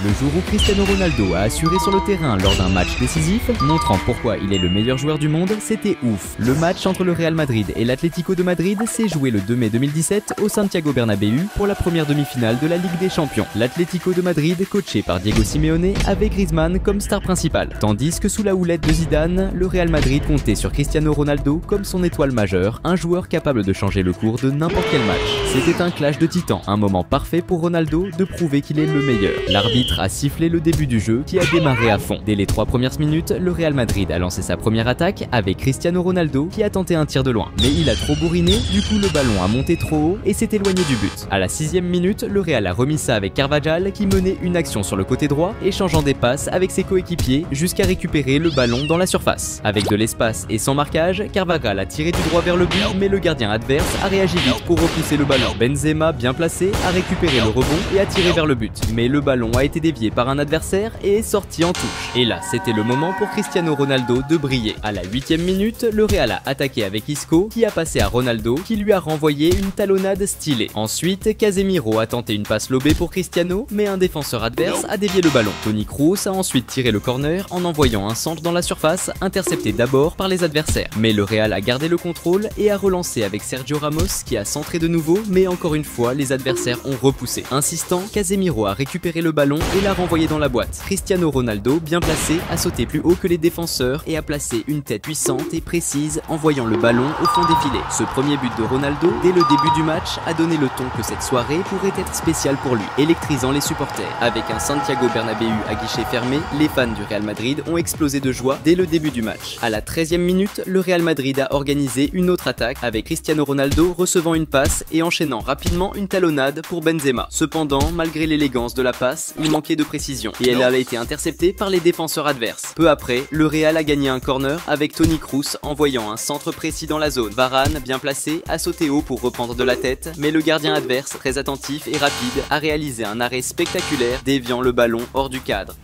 Le jour où Cristiano Ronaldo a assuré sur le terrain lors d'un match décisif, montrant pourquoi il est le meilleur joueur du monde, c'était ouf. Le match entre le Real Madrid et l'Atlético de Madrid s'est joué le 2 mai 2017 au Santiago Bernabéu pour la première demi-finale de la Ligue des Champions. L'Atlético de Madrid, coaché par Diego Simeone, avait Griezmann comme star principale, tandis que sous la houlette de Zidane, le Real Madrid comptait sur Cristiano Ronaldo comme son étoile majeure, un joueur capable de changer le cours de n'importe quel match. C'était un clash de titans, un moment parfait pour Ronaldo de prouver qu'il est le meilleur. L'arbitre a sifflé le début du jeu qui a démarré à fond. Dès les 3 premières minutes, le Real Madrid a lancé sa première attaque avec Cristiano Ronaldo qui a tenté un tir de loin. Mais il a trop bourriné, du coup le ballon a monté trop haut et s'est éloigné du but. À la 6e minute, le Real a remis ça avec Carvajal qui menait une action sur le côté droit, échangeant des passes avec ses coéquipiers jusqu'à récupérer le ballon dans la surface. Avec de l'espace et sans marquage, Carvajal a tiré du droit vers le but, mais le gardien adverse a réagi vite pour repousser le ballon. Benzema, bien placé, a récupéré le rebond et a tiré vers le but. Mais le ballon a été dévié par un adversaire et est sorti en touche. Et là, c'était le moment pour Cristiano Ronaldo de briller. À la 8e minute, le Real a attaqué avec Isco qui a passé à Ronaldo qui lui a renvoyé une talonnade stylée. Ensuite, Casemiro a tenté une passe lobée pour Cristiano, mais un défenseur adverse a dévié le ballon. Toni Kroos a ensuite tiré le corner en envoyant un centre dans la surface, intercepté d'abord par les adversaires. Mais le Real a gardé le contrôle et a relancé avec Sergio Ramos qui a centré de nouveau, mais encore une fois, les adversaires ont repoussé. Insistant, Casemiro a récupéré le ballon et l'a renvoyé dans la boîte. Cristiano Ronaldo, bien placé, a sauté plus haut que les défenseurs et a placé une tête puissante et précise, envoyant le ballon au fond des filets. Ce premier but de Ronaldo, dès le début du match, a donné le ton que cette soirée pourrait être spéciale pour lui, électrisant les supporters. Avec un Santiago Bernabéu à guichet fermé, les fans du Real Madrid ont explosé de joie dès le début du match. À la 13e minute, le Real Madrid a organisé une autre attaque avec Cristiano Ronaldo recevant une passe et enchaînant rapidement une talonnade pour Benzema. Cependant, malgré l'élégance de la passe, il manquait de précision et elle a été interceptée par les défenseurs adverses. Peu après, le Real a gagné un corner avec Toni Kroos envoyant un centre précis dans la zone. Varane, bien placé, a sauté haut pour reprendre de la tête, mais le gardien adverse, très attentif et rapide, a réalisé un arrêt spectaculaire déviant le ballon hors du cadre.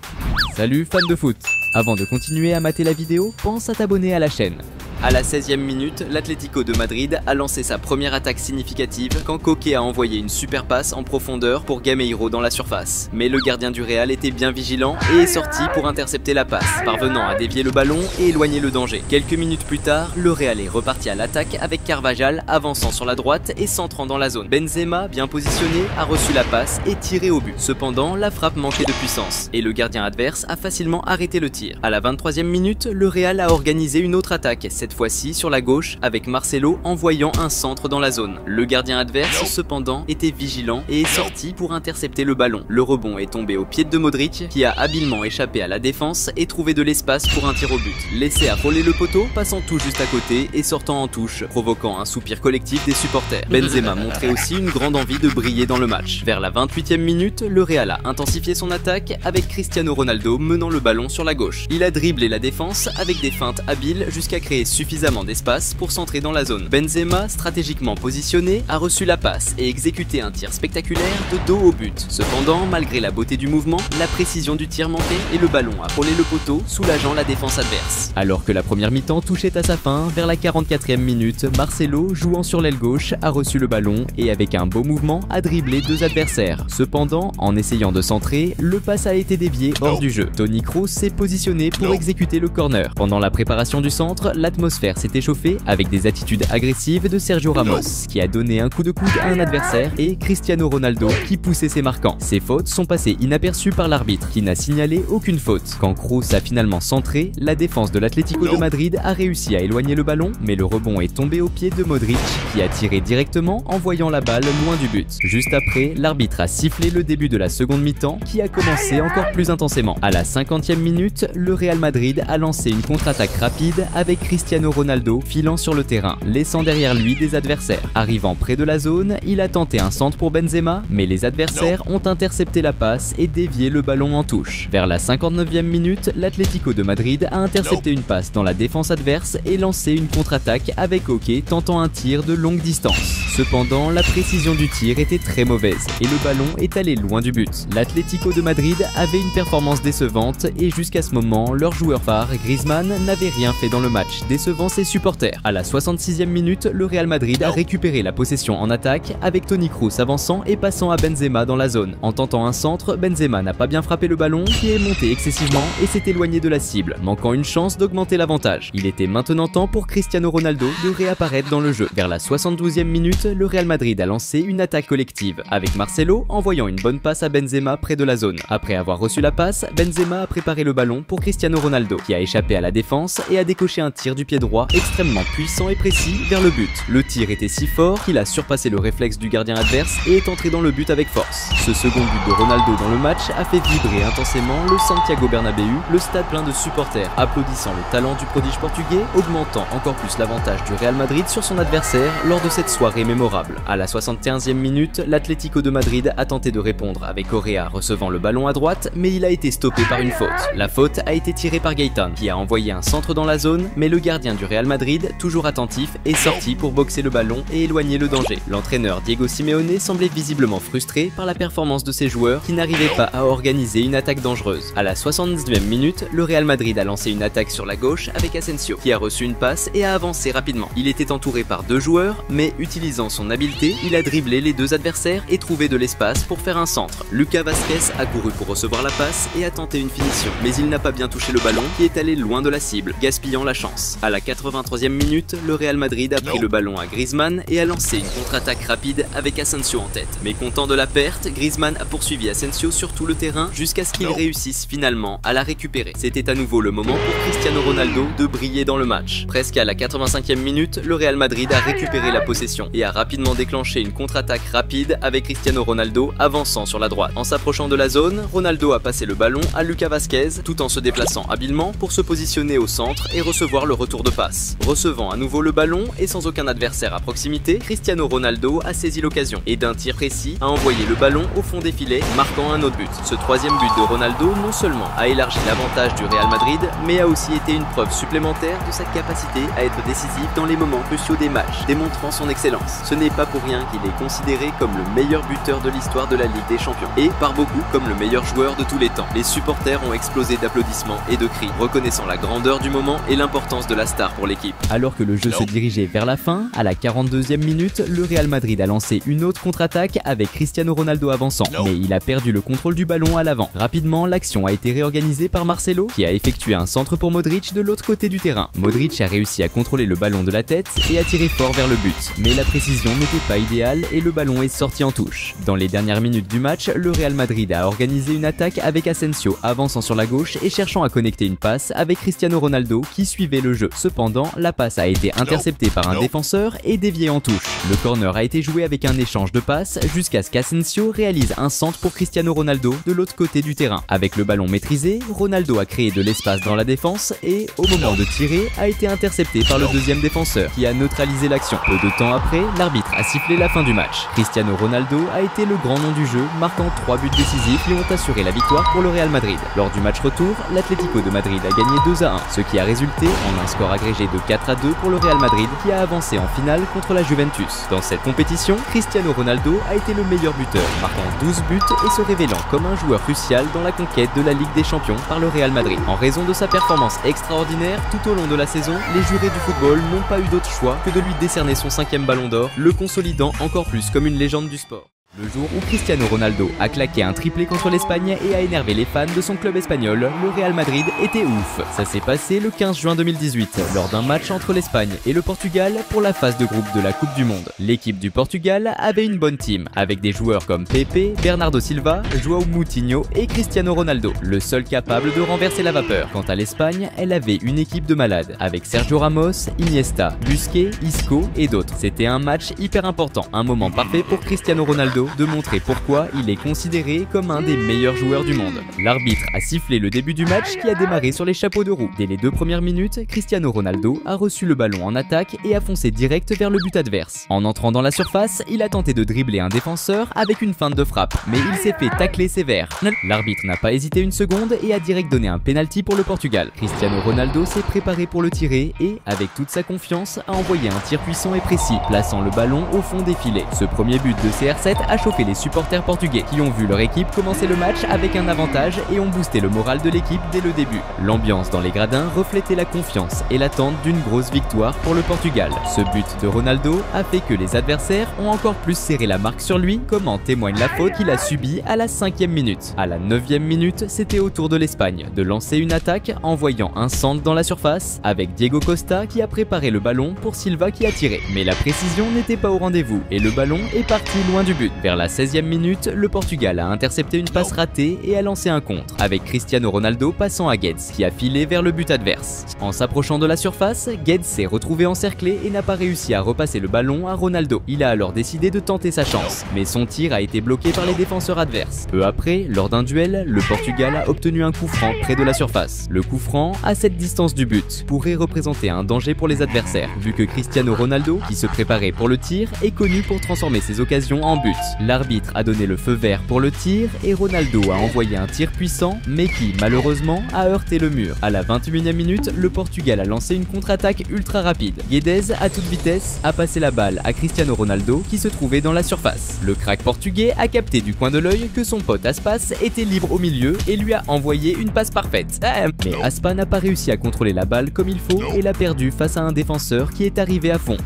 Salut fans de foot! Avant de continuer à mater la vidéo, pense à t'abonner à la chaîne. À la 16e minute, l'Atlético de Madrid a lancé sa première attaque significative quand Koke a envoyé une super passe en profondeur pour Gameiro dans la surface. Mais le gardien du Real était bien vigilant et est sorti pour intercepter la passe, parvenant à dévier le ballon et éloigner le danger. Quelques minutes plus tard, le Real est reparti à l'attaque avec Carvajal avançant sur la droite et centrant dans la zone. Benzema, bien positionné, a reçu la passe et tiré au but. Cependant, la frappe manquait de puissance et le gardien adverse a facilement arrêté le tir. À la 23e minute, le Real a organisé une autre attaque, cette fois-ci sur la gauche avec Marcelo envoyant un centre dans la zone. Le gardien adverse cependant était vigilant et est sorti pour intercepter le ballon. Le rebond est tombé au pied de Modric qui a habilement échappé à la défense et trouvé de l'espace pour un tir au but. Laissé à frôler le poteau, passant tout juste à côté et sortant en touche, provoquant un soupir collectif des supporters. Benzema montrait aussi une grande envie de briller dans le match. Vers la 28e minute, le Real a intensifié son attaque avec Cristiano Ronaldo menant le ballon sur la gauche. Il a dribblé la défense avec des feintes habiles jusqu'à créer suffisamment d'espace pour centrer dans la zone. Benzema, stratégiquement positionné, a reçu la passe et exécuté un tir spectaculaire de dos au but. Cependant, malgré la beauté du mouvement, la précision du tir manquait et le ballon a frôlé le poteau, soulageant la défense adverse. Alors que la première mi-temps touchait à sa fin, vers la 44e minute, Marcelo, jouant sur l'aile gauche, a reçu le ballon et avec un beau mouvement a dribblé 2 adversaires. Cependant, en essayant de centrer, le pass a été dévié hors du jeu. Toni Kroos s'est positionné pour exécuter le corner. Pendant la préparation du centre, l'atmosphère s'est échauffée avec des attitudes agressives de Sergio Ramos qui a donné un coup de coude à un adversaire et Cristiano Ronaldo qui poussait ses marquants. Ces fautes sont passées inaperçues par l'arbitre qui n'a signalé aucune faute. Quand Kroos a finalement centré, la défense de l'Atlético de Madrid a réussi à éloigner le ballon, mais le rebond est tombé au pied de Modric qui a tiré directement envoyant la balle loin du but. Juste après, l'arbitre a sifflé le début de la seconde mi-temps qui a commencé encore plus intensément. À la 50e minute, le Real Madrid a lancé une contre-attaque rapide avec Cristiano Ronaldo filant sur le terrain, laissant derrière lui des adversaires. Arrivant près de la zone, il a tenté un centre pour Benzema, mais les adversaires ont intercepté la passe et dévié le ballon en touche. Vers la 59e minute, l'Atlético de Madrid a intercepté une passe dans la défense adverse et lancé une contre-attaque avec Koke tentant un tir de longue distance. Cependant, la précision du tir était très mauvaise et le ballon est allé loin du but. L'Atlético de Madrid avait une performance décevante et jusqu'à ce moment, leur joueur phare, Griezmann, n'avait rien fait dans le match, décevant décevant ses supporters. À la 66e minute, le Real Madrid a récupéré la possession en attaque avec Toni Kroos avançant et passant à Benzema dans la zone. En tentant un centre, Benzema n'a pas bien frappé le ballon qui est monté excessivement et s'est éloigné de la cible, manquant une chance d'augmenter l'avantage. Il était maintenant temps pour Cristiano Ronaldo de réapparaître dans le jeu. Vers la 72e minute, le Real Madrid a lancé une attaque collective, avec Marcelo envoyant une bonne passe à Benzema près de la zone. Après avoir reçu la passe, Benzema a préparé le ballon pour Cristiano Ronaldo, qui a échappé à la défense et a décoché un tir du pied droit extrêmement puissant et précis vers le but. Le tir était si fort qu'il a surpassé le réflexe du gardien adverse et est entré dans le but avec force. Ce second but de Ronaldo dans le match a fait vibrer intensément le Santiago Bernabéu, le stade plein de supporters applaudissant le talent du prodige portugais, augmentant encore plus l'avantage du Real Madrid sur son adversaire lors de cette soirée mémorable. À la 75e minute, l'Atlético de Madrid a tenté de répondre avec Correa recevant le ballon à droite, mais il a été stoppé par une faute. La faute a été tirée par Gaëtan, qui a envoyé un centre dans la zone, mais le gardien du Real Madrid, toujours attentif, est sorti pour boxer le ballon et éloigner le danger. L'entraîneur Diego Simeone semblait visiblement frustré par la performance de ses joueurs qui n'arrivaient pas à organiser une attaque dangereuse. À la 79e minute, le Real Madrid a lancé une attaque sur la gauche avec Asensio, qui a reçu une passe et a avancé rapidement. Il était entouré par deux joueurs, mais utilisant son habileté, il a dribblé les deux adversaires et trouvé de l'espace pour faire un centre. Lucas Vázquez a couru pour recevoir la passe et a tenté une finition, mais il n'a pas bien touché le ballon qui est allé loin de la cible, gaspillant la chance. À la 83e minute, le Real Madrid a pris le ballon à Griezmann et a lancé une contre-attaque rapide avec Asensio en tête. Mais content de la perte, Griezmann a poursuivi Asensio sur tout le terrain jusqu'à ce qu'il réussisse finalement à la récupérer. C'était à nouveau le moment pour Cristiano Ronaldo de briller dans le match. Presque à la 85e minute, le Real Madrid a récupéré la possession et a rapidement déclenché une contre-attaque rapide avec Cristiano Ronaldo avançant sur la droite. En s'approchant de la zone, Ronaldo a passé le ballon à Lucas Vázquez tout en se déplaçant habilement pour se positionner au centre et recevoir le retour de passe. Recevant à nouveau le ballon et sans aucun adversaire à proximité, Cristiano Ronaldo a saisi l'occasion et d'un tir précis a envoyé le ballon au fond des filets, marquant un autre but. Ce troisième but de Ronaldo non seulement a élargi l'avantage du Real Madrid, mais a aussi été une preuve supplémentaire de sa capacité à être décisif dans les moments cruciaux des matchs, démontrant son excellence. Ce n'est pas pour rien qu'il est considéré comme le meilleur buteur de l'histoire de la Ligue des Champions, et par beaucoup comme le meilleur joueur de tous les temps. Les supporters ont explosé d'applaudissements et de cris, reconnaissant la grandeur du moment et l'importance de la star pour l'équipe. Alors que le jeu se dirigeait vers la fin, à la 42e minute, le Real Madrid a lancé une autre contre-attaque avec Cristiano Ronaldo avançant, mais il a perdu le contrôle du ballon à l'avant. Rapidement, l'action a été réorganisée par Marcelo, qui a effectué un centre pour Modric de l'autre côté du terrain. Modric a réussi à contrôler le ballon de la tête et a tiré fort vers le but, mais la précision n'était pas idéale et le ballon est sorti en touche. Dans les dernières minutes du match, le Real Madrid a organisé une attaque avec Asensio avançant sur la gauche et cherchant à connecter une passe avec Cristiano Ronaldo qui suivait le jeu. Cependant, la passe a été interceptée par un défenseur et déviée en touche. Le corner a été joué avec un échange de passes jusqu'à ce qu'Asensio réalise un centre pour Cristiano Ronaldo de l'autre côté du terrain. Avec le ballon maîtrisé, Ronaldo a créé de l'espace dans la défense et, au moment de tirer, a été intercepté par le deuxième défenseur qui a neutralisé l'action. Peu de temps après, l'arbitre a sifflé la fin du match. Cristiano Ronaldo a été le grand nom du jeu, marquant 3 buts décisifs qui ont assuré la victoire pour le Real Madrid. Lors du match retour, l'Atlético de Madrid a gagné 2-1, ce qui a résulté en un score agrégé de 4-2 pour le Real Madrid qui a avancé en finale contre la Juventus. Dans cette compétition, Cristiano Ronaldo a été le meilleur buteur, marquant 12 buts et se révélant comme un joueur crucial dans la conquête de la Ligue des Champions par le Real Madrid. En raison de sa performance extraordinaire tout au long de la saison, les jurés du football n'ont pas eu d'autre choix que de lui décerner son 5e ballon d'or, le consolidant encore plus comme une légende du sport. Le jour où Cristiano Ronaldo a claqué un triplé contre l'Espagne et a énervé les fans de son club espagnol, le Real Madrid était ouf. Ça s'est passé le 15 juin 2018, lors d'un match entre l'Espagne et le Portugal pour la phase de groupe de la Coupe du Monde. L'équipe du Portugal avait une bonne team, avec des joueurs comme Pepe, Bernardo Silva, João Moutinho et Cristiano Ronaldo, le seul capable de renverser la vapeur. Quant à l'Espagne, elle avait une équipe de malades, avec Sergio Ramos, Iniesta, Busquets, Isco et d'autres. C'était un match hyper important, un moment parfait pour Cristiano Ronaldo de montrer pourquoi il est considéré comme un des meilleurs joueurs du monde. L'arbitre a sifflé le début du match qui a démarré sur les chapeaux de roue. Dès les 2 premières minutes, Cristiano Ronaldo a reçu le ballon en attaque et a foncé direct vers le but adverse. En entrant dans la surface, il a tenté de dribbler un défenseur avec une feinte de frappe, mais il s'est fait tacler sévère. L'arbitre n'a pas hésité une seconde et a direct donné un penalty pour le Portugal. Cristiano Ronaldo s'est préparé pour le tirer et, avec toute sa confiance, a envoyé un tir puissant et précis, plaçant le ballon au fond des filets. Ce premier but de CR7 a chauffé les supporters portugais qui ont vu leur équipe commencer le match avec un avantage et ont boosté le moral de l'équipe dès le début. L'ambiance dans les gradins reflétait la confiance et l'attente d'une grosse victoire pour le Portugal. Ce but de Ronaldo a fait que les adversaires ont encore plus serré la marque sur lui, comme en témoigne la faute qu'il a subie à la 5e minute. À la 9e minute, c'était au tour de l'Espagne de lancer une attaque en voyant un centre dans la surface avec Diego Costa qui a préparé le ballon pour Silva qui a tiré. Mais la précision n'était pas au rendez-vous et le ballon est parti loin du but. Vers la 16e minute, le Portugal a intercepté une passe ratée et a lancé un contre, avec Cristiano Ronaldo passant à Guedes qui a filé vers le but adverse. En s'approchant de la surface, Guedes s'est retrouvé encerclé et n'a pas réussi à repasser le ballon à Ronaldo. Il a alors décidé de tenter sa chance, mais son tir a été bloqué par les défenseurs adverses. Peu après, lors d'un duel, le Portugal a obtenu un coup franc près de la surface. Le coup franc, à cette distance du but, pourrait représenter un danger pour les adversaires, vu que Cristiano Ronaldo, qui se préparait pour le tir, est connu pour transformer ses occasions en but. L'arbitre a donné le feu vert pour le tir et Ronaldo a envoyé un tir puissant, mais qui, malheureusement, a heurté le mur. À la 21e minute, le Portugal a lancé une contre-attaque ultra rapide. Guedes, à toute vitesse, a passé la balle à Cristiano Ronaldo qui se trouvait dans la surface. Le crack portugais a capté du coin de l'œil que son pote Aspas était libre au milieu et lui a envoyé une passe parfaite. Mais Aspas n'a pas réussi à contrôler la balle comme il faut et l'a perdue face à un défenseur qui est arrivé à fond.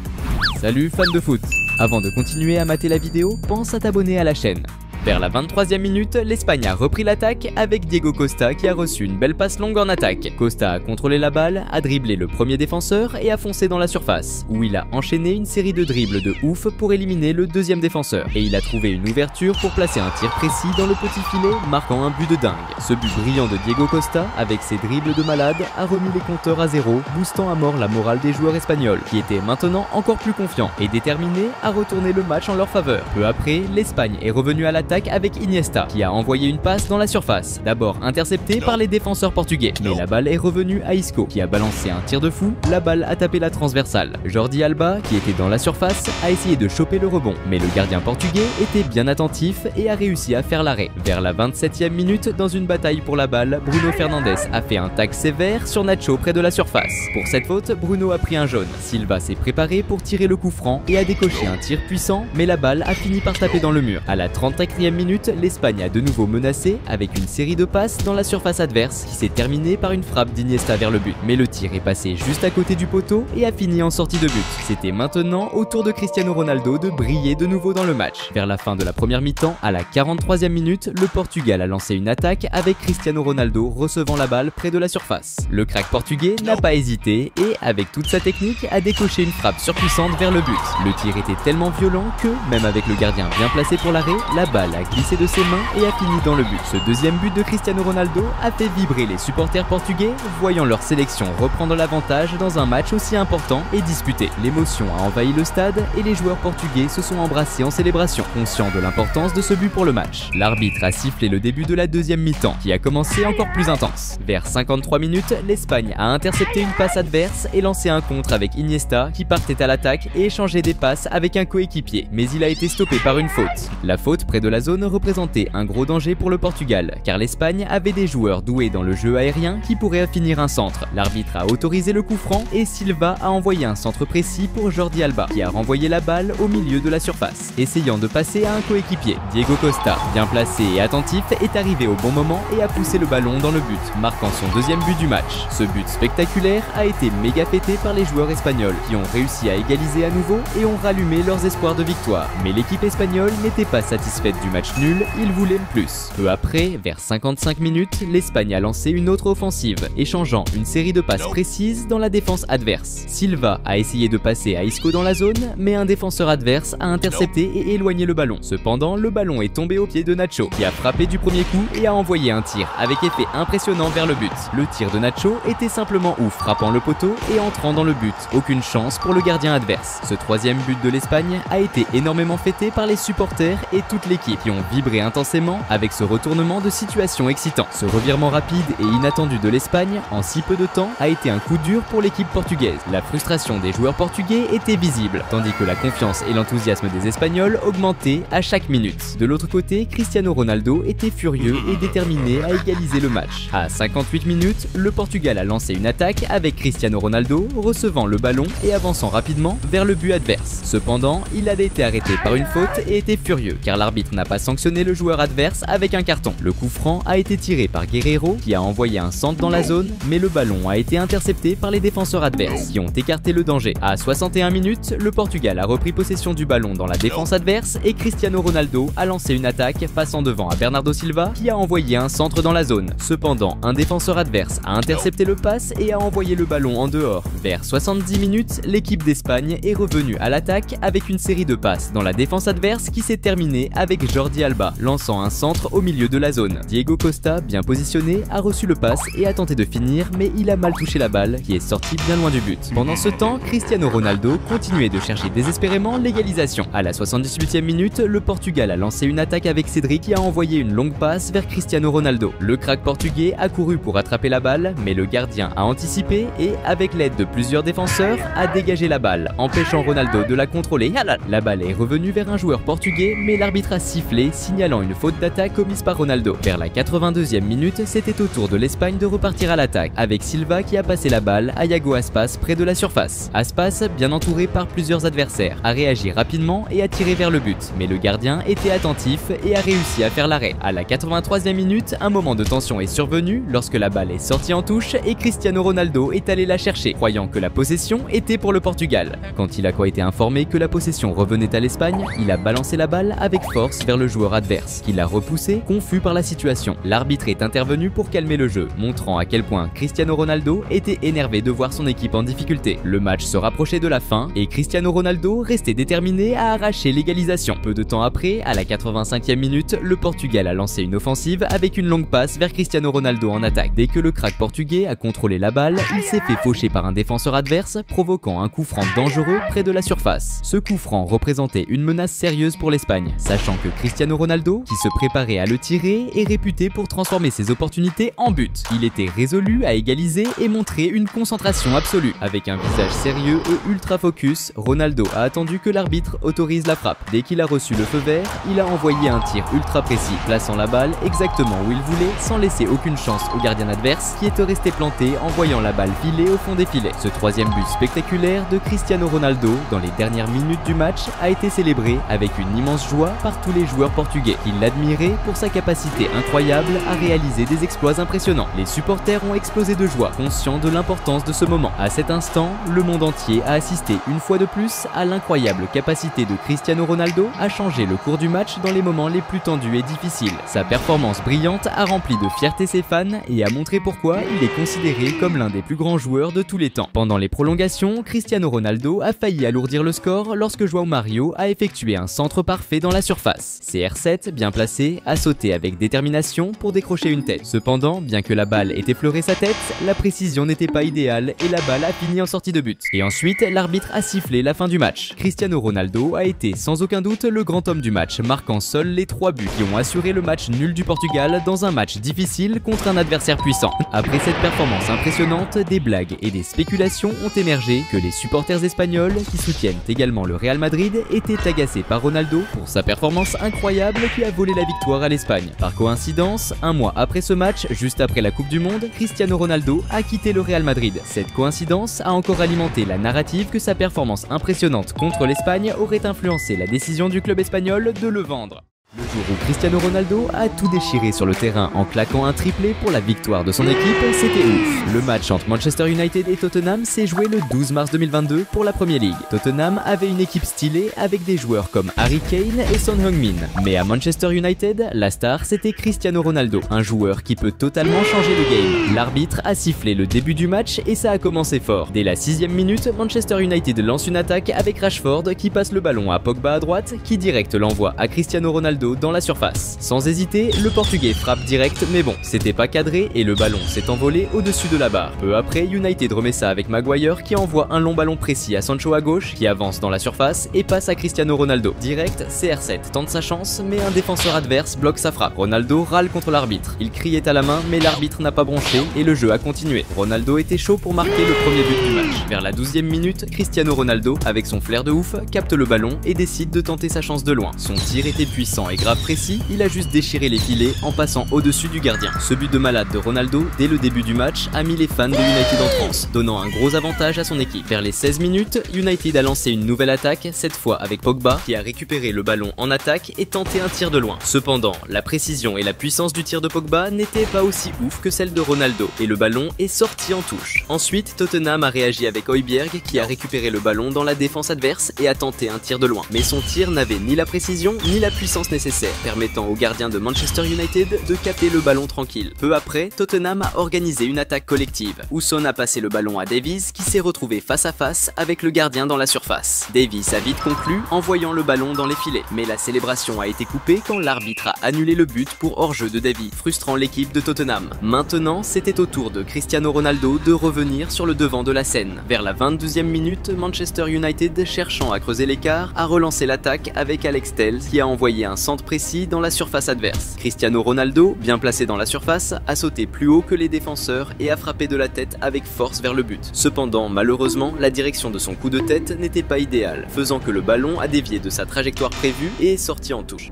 Salut fans de foot! Avant de continuer à mater la vidéo, pense à t'abonner à la chaîne. Vers la 23e minute, l'Espagne a repris l'attaque avec Diego Costa qui a reçu une belle passe longue en attaque. Costa a contrôlé la balle, a dribblé le premier défenseur et a foncé dans la surface, où il a enchaîné une série de dribbles de ouf pour éliminer le deuxième défenseur. Et il a trouvé une ouverture pour placer un tir précis dans le petit filet, marquant un but de dingue. Ce but brillant de Diego Costa, avec ses dribbles de malade, a remis les compteurs à zéro, boostant à mort la morale des joueurs espagnols, qui étaient maintenant encore plus confiants et déterminés à retourner le match en leur faveur. Peu après, l'Espagne est revenue à l'attaque avec Iniesta qui a envoyé une passe dans la surface, d'abord interceptée par les défenseurs portugais, mais la balle est revenue à Isco qui a balancé un tir de fou, la balle a tapé la transversale. Jordi Alba qui était dans la surface a essayé de choper le rebond, mais le gardien portugais était bien attentif et a réussi à faire l'arrêt. Vers la 27e minute, dans une bataille pour la balle, Bruno Fernandes a fait un tacle sévère sur Nacho près de la surface. Pour cette faute, Bruno a pris un jaune. Silva s'est préparé pour tirer le coup franc et a décoché un tir puissant, mais la balle a fini par taper dans le mur. À la 34e minute, l'Espagne a de nouveau menacé avec une série de passes dans la surface adverse qui s'est terminée par une frappe d'Iniesta vers le but. Mais le tir est passé juste à côté du poteau et a fini en sortie de but. C'était maintenant au tour de Cristiano Ronaldo de briller de nouveau dans le match. Vers la fin de la première mi-temps, à la 43e minute, le Portugal a lancé une attaque avec Cristiano Ronaldo recevant la balle près de la surface. Le crack portugais n'a pas hésité et, avec toute sa technique, a décoché une frappe surpuissante vers le but. Le tir était tellement violent que, même avec le gardien bien placé pour l'arrêt, la balle a glissé de ses mains et a fini dans le but. Ce deuxième but de Cristiano Ronaldo a fait vibrer les supporters portugais, voyant leur sélection reprendre l'avantage dans un match aussi important et disputé. L'émotion a envahi le stade et les joueurs portugais se sont embrassés en célébration, conscients de l'importance de ce but pour le match. L'arbitre a sifflé le début de la deuxième mi-temps, qui a commencé encore plus intense. Vers 53 minutes, l'Espagne a intercepté une passe adverse et lancé un contre avec Iniesta, qui partait à l'attaque et échangeait des passes avec un coéquipier, mais il a été stoppé par une faute. La faute près de la zone représentait un gros danger pour le Portugal, car l'Espagne avait des joueurs doués dans le jeu aérien qui pourraient finir un centre. L'arbitre a autorisé le coup franc et Silva a envoyé un centre précis pour Jordi Alba, qui a renvoyé la balle au milieu de la surface, essayant de passer à un coéquipier. Diego Costa, bien placé et attentif, est arrivé au bon moment et a poussé le ballon dans le but, marquant son deuxième but du match. Ce but spectaculaire a été méga fêté par les joueurs espagnols, qui ont réussi à égaliser à nouveau et ont rallumé leurs espoirs de victoire. Mais l'équipe espagnole n'était pas satisfaite du match nul, ils voulaient plus. Peu après, vers 55 minutes, l'Espagne a lancé une autre offensive, échangeant une série de passes précises dans la défense adverse. Silva a essayé de passer à Isco dans la zone, mais un défenseur adverse a intercepté et éloigné le ballon. Cependant, le ballon est tombé au pied de Nacho, qui a frappé du premier coup et a envoyé un tir avec effet impressionnant vers le but. Le tir de Nacho était simplement ouf, frappant le poteau et entrant dans le but. Aucune chance pour le gardien adverse. Ce troisième but de l'Espagne a été énormément fêté par les supporters et toute l'équipe. équipes qui ont vibré intensément avec ce retournement de situation excitant. Ce revirement rapide et inattendu de l'Espagne en si peu de temps a été un coup dur pour l'équipe portugaise. La frustration des joueurs portugais était visible, tandis que la confiance et l'enthousiasme des Espagnols augmentaient à chaque minute. De l'autre côté, Cristiano Ronaldo était furieux et déterminé à égaliser le match. À 58 minutes, le Portugal a lancé une attaque avec Cristiano Ronaldo recevant le ballon et avançant rapidement vers le but adverse. Cependant, il avait été arrêté par une faute et était furieux car l'arbitre n'a pas sanctionné le joueur adverse avec un carton. Le coup franc a été tiré par Guerreiro qui a envoyé un centre dans la zone, mais le ballon a été intercepté par les défenseurs adverses qui ont écarté le danger. À 61 minutes, le Portugal a repris possession du ballon dans la défense adverse et Cristiano Ronaldo a lancé une attaque passant devant à Bernardo Silva qui a envoyé un centre dans la zone. Cependant, un défenseur adverse a intercepté le pass et a envoyé le ballon en dehors. Vers 70 minutes, l'équipe d'Espagne est revenue à l'attaque avec une série de passes dans la défense adverse qui s'est terminée avec Jordi Alba lançant un centre au milieu de la zone. Diego Costa, bien positionné, a reçu le pass et a tenté de finir, mais il a mal touché la balle qui est sortie bien loin du but. Pendant ce temps, Cristiano Ronaldo continuait de chercher désespérément l'égalisation. À la 78e minute, le Portugal a lancé une attaque avec Cédric qui a envoyé une longue passe vers Cristiano Ronaldo. Le crack portugais a couru pour attraper la balle, mais le gardien a anticipé et, avec l'aide de plusieurs défenseurs, a dégagé la balle, empêchant Ronaldo de la contrôler. La balle est revenue vers un joueur portugais, mais l'arbitre a sifflé, signalant une faute d'attaque commise par Ronaldo. Vers la 82e minute, c'était au tour de l'Espagne de repartir à l'attaque, avec Silva qui a passé la balle à Iago Aspas près de la surface. Aspas, bien entouré par plusieurs adversaires, a réagi rapidement et a tiré vers le but, mais le gardien était attentif et a réussi à faire l'arrêt. À la 83e minute, un moment de tension est survenu lorsque la balle est sortie en touche et Cristiano Ronaldo est allé la chercher, croyant que la possession était pour le Portugal. Quand il a été informé que la possession revenait à l'Espagne, il a balancé la balle avec force vers le joueur adverse, qui l'a repoussé, confus par la situation. L'arbitre est intervenu pour calmer le jeu, montrant à quel point Cristiano Ronaldo était énervé de voir son équipe en difficulté. Le match se rapprochait de la fin et Cristiano Ronaldo restait déterminé à arracher l'égalisation. Peu de temps après, à la 85e minute, le Portugal a lancé une offensive avec une longue passe vers Cristiano Ronaldo en attaque. Dès que le crack portugais a contrôlé la balle, il s'est fait faucher par un défenseur adverse, provoquant un coup franc dangereux près de la surface. Ce coup franc représentait une menace sérieuse pour l'Espagne, sachant que Cristiano Ronaldo, qui se préparait à le tirer, est réputé pour transformer ses opportunités en but. Il était résolu à égaliser et montrer une concentration absolue. Avec un visage sérieux et ultra focus, Ronaldo a attendu que l'arbitre autorise la frappe. Dès qu'il a reçu le feu vert, il a envoyé un tir ultra précis, plaçant la balle exactement où il voulait, sans laisser aucune chance au gardien adverse qui était resté planté en voyant la balle filer au fond des filets. Ce troisième but spectaculaire de Cristiano Ronaldo dans les dernières minutes du match a été célébré avec une immense joie par tous les joueurs portugais qui l'admiraient pour sa capacité incroyable à réaliser des exploits impressionnants. Les supporters ont explosé de joie, conscients de l'importance de ce moment. À cet instant, le monde entier a assisté une fois de plus à l'incroyable capacité de Cristiano Ronaldo à changer le cours du match dans les moments les plus tendus et difficiles. Sa performance brillante a rempli de fierté ses fans et a montré pourquoi il est considéré comme l'un des plus grands joueurs de tous les temps. Pendant les prolongations, Cristiano Ronaldo a failli alourdir le score lorsque João Mario a effectué un centre parfait dans la surface. CR7, bien placé, a sauté avec détermination pour décrocher une tête. Cependant, bien que la balle ait effleuré sa tête, la précision n'était pas idéale et la balle a fini en sortie de but. Et ensuite, l'arbitre a sifflé la fin du match. Cristiano Ronaldo a été sans aucun doute le grand homme du match, marquant seul les 3 buts qui ont assuré le match nul du Portugal dans un match difficile contre un adversaire puissant. Après cette performance impressionnante, des blagues et des spéculations ont émergé que les supporters espagnols, qui soutiennent également le Real Madrid, étaient agacés par Ronaldo pour sa performance incroyable qui a volé la victoire à l'Espagne. Par coïncidence, un mois après ce match, juste après la Coupe du Monde, Cristiano Ronaldo a quitté le Real Madrid. Cette coïncidence a encore alimenté la narrative que sa performance impressionnante contre l'Espagne aurait influencé la décision du club espagnol de le vendre. Le jour où Cristiano Ronaldo a tout déchiré sur le terrain en claquant un triplé pour la victoire de son équipe, c'était ouf. Le match entre Manchester United et Tottenham s'est joué le 12 mars 2022 pour la Premier League. Tottenham avait une équipe stylée avec des joueurs comme Harry Kane et Son Heung-min. Mais à Manchester United, la star c'était Cristiano Ronaldo, un joueur qui peut totalement changer le game. L'arbitre a sifflé le début du match et ça a commencé fort. Dès la 6e minute, Manchester United lance une attaque avec Rashford qui passe le ballon à Pogba à droite, qui direct l'envoie à Cristiano Ronaldo Ronaldo dans la surface. Sans hésiter, le Portugais frappe direct, mais bon, c'était pas cadré et le ballon s'est envolé au-dessus de la barre. Peu après, United remet ça avec Maguire qui envoie un long ballon précis à Sancho à gauche, qui avance dans la surface et passe à Cristiano Ronaldo. Direct, CR7 tente sa chance, mais un défenseur adverse bloque sa frappe. Ronaldo râle contre l'arbitre. Il criait à la main, mais l'arbitre n'a pas bronché et le jeu a continué. Ronaldo était chaud pour marquer le premier but du match. Vers la 12e minute, Cristiano Ronaldo, avec son flair de ouf, capte le ballon et décide de tenter sa chance de loin. Son tir était puissant et grave précis, il a juste déchiré les filets en passant au-dessus du gardien. Ce but de malade de Ronaldo, dès le début du match, a mis les fans de United en transe, donnant un gros avantage à son équipe. Vers les 16 minutes, United a lancé une nouvelle attaque, cette fois avec Pogba, qui a récupéré le ballon en attaque et tenté un tir de loin. Cependant, la précision et la puissance du tir de Pogba n'étaient pas aussi ouf que celle de Ronaldo, et le ballon est sorti en touche. Ensuite, Tottenham a réagi avec Højbjerg, qui a récupéré le ballon dans la défense adverse et a tenté un tir de loin. Mais son tir n'avait ni la précision ni la puissance nécessaire, permettant au gardien de Manchester United de capter le ballon tranquille. Peu après, Tottenham a organisé une attaque collective. Husson a passé le ballon à Davies, qui s'est retrouvé face à face avec le gardien dans la surface. Davies a vite conclu en voyant le ballon dans les filets, mais la célébration a été coupée quand l'arbitre a annulé le but pour hors-jeu de Davies, frustrant l'équipe de Tottenham. Maintenant, c'était au tour de Cristiano Ronaldo de revenir sur le devant de la scène. Vers la 22e minute, Manchester United, cherchant à creuser l'écart, a relancé l'attaque avec Alex Telles, qui a envoyé un centre précis dans la surface adverse. Cristiano Ronaldo, bien placé dans la surface, a sauté plus haut que les défenseurs et a frappé de la tête avec force vers le but. Cependant, malheureusement, la direction de son coup de tête n'était pas idéale, faisant que le ballon a dévié de sa trajectoire prévue et est sorti en touche.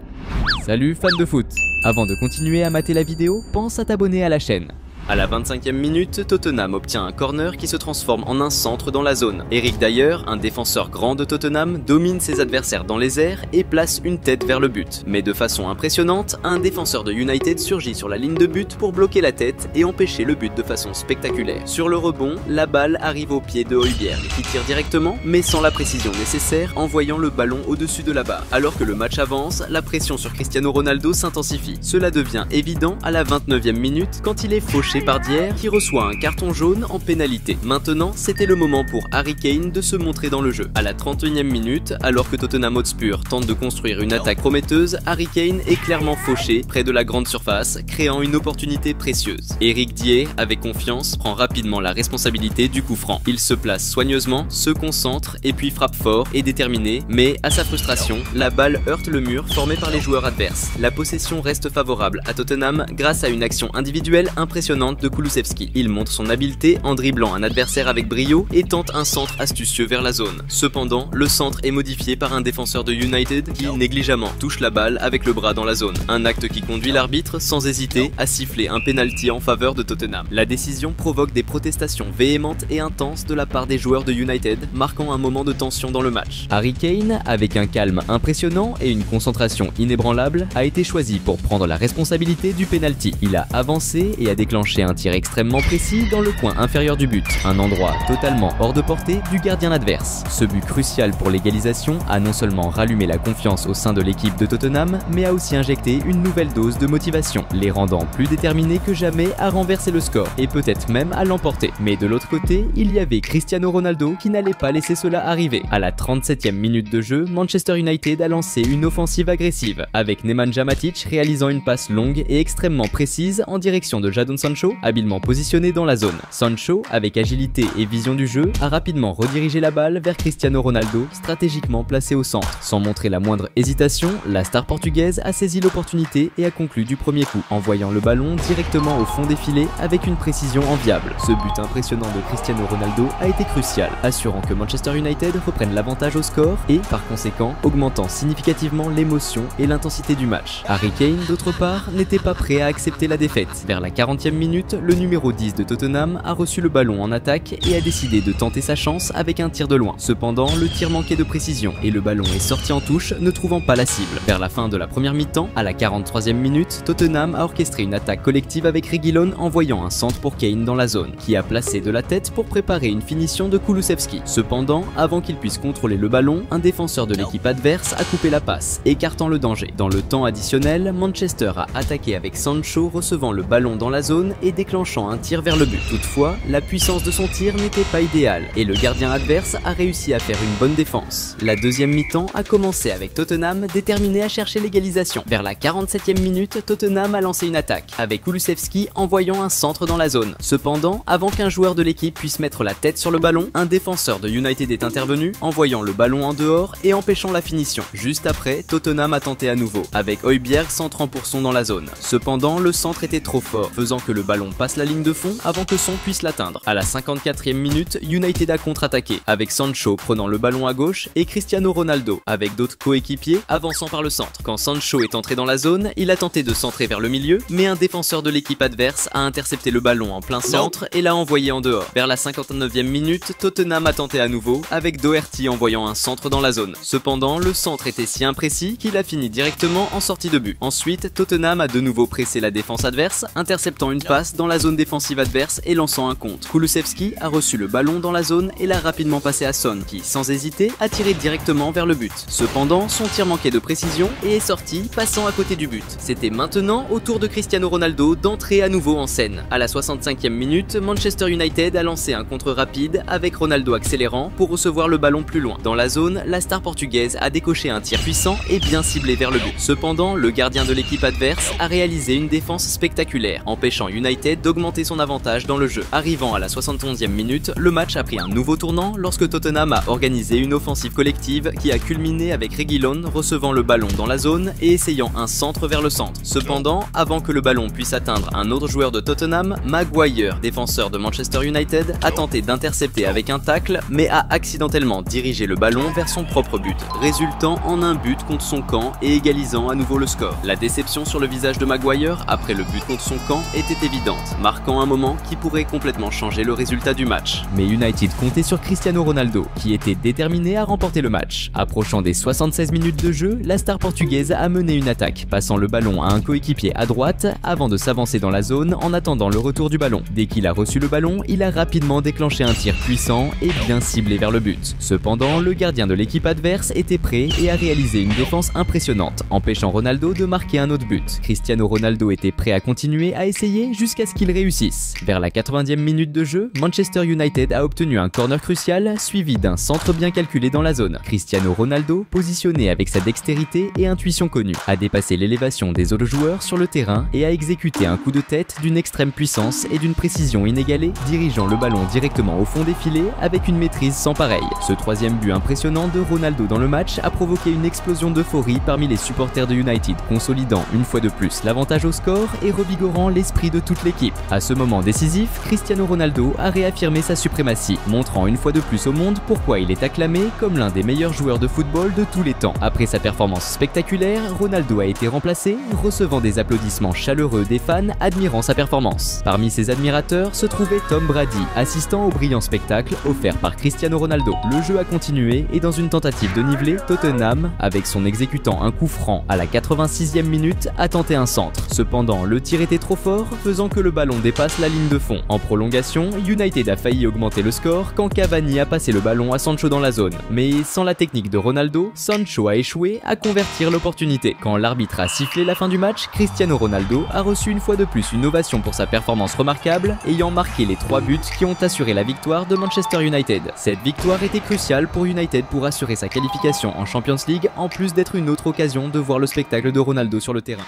Salut fans de foot! Avant de continuer à mater la vidéo, pense à t'abonner à la chaîne. À la 25e minute, Tottenham obtient un corner qui se transforme en un centre dans la zone. Eric Dyer, un défenseur grand de Tottenham, domine ses adversaires dans les airs et place une tête vers le but. Mais de façon impressionnante, un défenseur de United surgit sur la ligne de but pour bloquer la tête et empêcher le but de façon spectaculaire. Sur le rebond, la balle arrive au pied de Højbjerg qui tire directement mais sans la précision nécessaire, envoyant le ballon au-dessus de la barre. Alors que le match avance, la pression sur Cristiano Ronaldo s'intensifie. Cela devient évident à la 29e minute quand il est fauché par Dier qui reçoit un carton jaune en pénalité. Maintenant, c'était le moment pour Harry Kane de se montrer dans le jeu. À la 31e minute, alors que Tottenham Hotspur tente de construire une attaque prometteuse, Harry Kane est clairement fauché près de la grande surface, créant une opportunité précieuse. Eric Dier, avec confiance, prend rapidement la responsabilité du coup franc. Il se place soigneusement, se concentre et puis frappe fort et déterminé, mais à sa frustration, la balle heurte le mur formé par les joueurs adverses. La possession reste favorable à Tottenham grâce à une action individuelle impressionnante de Kulusevski. Il montre son habileté en dribblant un adversaire avec brio et tente un centre astucieux vers la zone. Cependant, le centre est modifié par un défenseur de United qui négligemment touche la balle avec le bras dans la zone. Un acte qui conduit l'arbitre sans hésiter à siffler un penalty en faveur de Tottenham. La décision provoque des protestations véhémentes et intenses de la part des joueurs de United, marquant un moment de tension dans le match. Harry Kane, avec un calme impressionnant et une concentration inébranlable, a été choisi pour prendre la responsabilité du penalty. Il a avancé et a déclenché un tir extrêmement précis dans le coin inférieur du but, un endroit totalement hors de portée du gardien adverse. Ce but crucial pour l'égalisation a non seulement rallumé la confiance au sein de l'équipe de Tottenham, mais a aussi injecté une nouvelle dose de motivation, les rendant plus déterminés que jamais à renverser le score et peut-être même à l'emporter. Mais de l'autre côté, il y avait Cristiano Ronaldo qui n'allait pas laisser cela arriver. À la 37e minute de jeu, Manchester United a lancé une offensive agressive, avec Nemanja Matic réalisant une passe longue et extrêmement précise en direction de Jadon Sancho, habilement positionné dans la zone. Sancho, avec agilité et vision du jeu, a rapidement redirigé la balle vers Cristiano Ronaldo, stratégiquement placé au centre. Sans montrer la moindre hésitation, la star portugaise a saisi l'opportunité et a conclu du premier coup, envoyant le ballon directement au fond des filets avec une précision enviable. Ce but impressionnant de Cristiano Ronaldo a été crucial, assurant que Manchester United reprenne l'avantage au score et, par conséquent, augmentant significativement l'émotion et l'intensité du match. Harry Kane, d'autre part, n'était pas prêt à accepter la défaite. Vers la 40e minute, le numéro 10 de Tottenham a reçu le ballon en attaque et a décidé de tenter sa chance avec un tir de loin. Cependant, le tir manquait de précision et le ballon est sorti en touche, ne trouvant pas la cible. Vers la fin de la première mi-temps, à la 43e minute, Tottenham a orchestré une attaque collective avec Reguilón envoyant un centre pour Kane dans la zone, qui a placé de la tête pour préparer une finition de Kulusevski. Cependant, avant qu'il puisse contrôler le ballon, un défenseur de l'équipe adverse a coupé la passe, écartant le danger. Dans le temps additionnel, Manchester a attaqué avec Sancho recevant le ballon dans la zone et déclenchant un tir vers le but. Toutefois, la puissance de son tir n'était pas idéale et le gardien adverse a réussi à faire une bonne défense. La deuxième mi-temps a commencé avec Tottenham déterminé à chercher l'égalisation. Vers la 47e minute, Tottenham a lancé une attaque, avec Kulusevski envoyant un centre dans la zone. Cependant, avant qu'un joueur de l'équipe puisse mettre la tête sur le ballon, un défenseur de United est intervenu, envoyant le ballon en dehors et empêchant la finition. Juste après, Tottenham a tenté à nouveau, avec Højbjerg centrant pour Son dans la zone. Cependant, le centre était trop fort, faisant que le ballon passe la ligne de fond avant que Son puisse l'atteindre. À la 54e minute, United a contre-attaqué, avec Sancho prenant le ballon à gauche et Cristiano Ronaldo, avec d'autres coéquipiers, avançant par le centre. Quand Sancho est entré dans la zone, il a tenté de centrer vers le milieu, mais un défenseur de l'équipe adverse a intercepté le ballon en plein centre et l'a envoyé en dehors. Vers la 59e minute, Tottenham a tenté à nouveau, avec Doherty envoyant un centre dans la zone. Cependant, le centre était si imprécis qu'il a fini directement en sortie de but. Ensuite, Tottenham a de nouveau pressé la défense adverse, interceptant une passe dans la zone défensive adverse et lançant un contre. Kulusevski a reçu le ballon dans la zone et l'a rapidement passé à Son qui, sans hésiter, a tiré directement vers le but. Cependant, son tir manquait de précision et est sorti, passant à côté du but. C'était maintenant au tour de Cristiano Ronaldo d'entrer à nouveau en scène. À la 65e minute, Manchester United a lancé un contre rapide avec Ronaldo accélérant pour recevoir le ballon plus loin. Dans la zone, la star portugaise a décoché un tir puissant et bien ciblé vers le but. Cependant, le gardien de l'équipe adverse a réalisé une défense spectaculaire, empêchant United d'augmenter son avantage dans le jeu. Arrivant à la 71e minute, le match a pris un nouveau tournant lorsque Tottenham a organisé une offensive collective qui a culminé avec Reguilón recevant le ballon dans la zone et essayant un centre vers le centre. Cependant, avant que le ballon puisse atteindre un autre joueur de Tottenham, Maguire, défenseur de Manchester United, a tenté d'intercepter avec un tacle, mais a accidentellement dirigé le ballon vers son propre but, résultant en un but contre son camp et égalisant à nouveau le score. La déception sur le visage de Maguire après le but contre son camp était évidente, marquant un moment qui pourrait complètement changer le résultat du match. Mais United comptait sur Cristiano Ronaldo, qui était déterminé à remporter le match. Approchant des 76 minutes de jeu, la star portugaise a mené une attaque, passant le ballon à un coéquipier à droite avant de s'avancer dans la zone en attendant le retour du ballon. Dès qu'il a reçu le ballon, il a rapidement déclenché un tir puissant et bien ciblé vers le but. Cependant, le gardien de l'équipe adverse était prêt et a réalisé une défense impressionnante, empêchant Ronaldo de marquer un autre but. Cristiano Ronaldo était prêt à continuer à essayer jusqu'à ce qu'il réussisse. Vers la 80e minute de jeu, Manchester United a obtenu un corner crucial suivi d'un centre bien calculé dans la zone. Cristiano Ronaldo, positionné avec sa dextérité et intuition connue, a dépassé l'élévation des autres joueurs sur le terrain et a exécuté un coup de tête d'une extrême puissance et d'une précision inégalée, dirigeant le ballon directement au fond des filets avec une maîtrise sans pareil. Ce troisième but impressionnant de Ronaldo dans le match a provoqué une explosion d'euphorie parmi les supporters de United, consolidant une fois de plus l'avantage au score et revigorant l'esprit de toute l'équipe. À ce moment décisif, Cristiano Ronaldo a réaffirmé sa suprématie, montrant une fois de plus au monde pourquoi il est acclamé comme l'un des meilleurs joueurs de football de tous les temps. Après sa performance spectaculaire, Ronaldo a été remplacé, recevant des applaudissements chaleureux des fans admirant sa performance. Parmi ses admirateurs se trouvait Tom Brady, assistant au brillant spectacle offert par Cristiano Ronaldo. Le jeu a continué et dans une tentative de niveler, Tottenham, avec son exécutant un coup franc à la 86e minute, a tenté un centre. Cependant, le tir était trop fort, faisant que le ballon dépasse la ligne de fond. En prolongation, United a failli augmenter le score quand Cavani a passé le ballon à Sancho dans la zone. Mais sans la technique de Ronaldo, Sancho a échoué à convertir l'opportunité. Quand l'arbitre a sifflé la fin du match, Cristiano Ronaldo a reçu une fois de plus une ovation pour sa performance remarquable, ayant marqué les 3 buts qui ont assuré la victoire de Manchester United. Cette victoire était cruciale pour United pour assurer sa qualification en Champions League, en plus d'être une autre occasion de voir le spectacle de Ronaldo sur le terrain.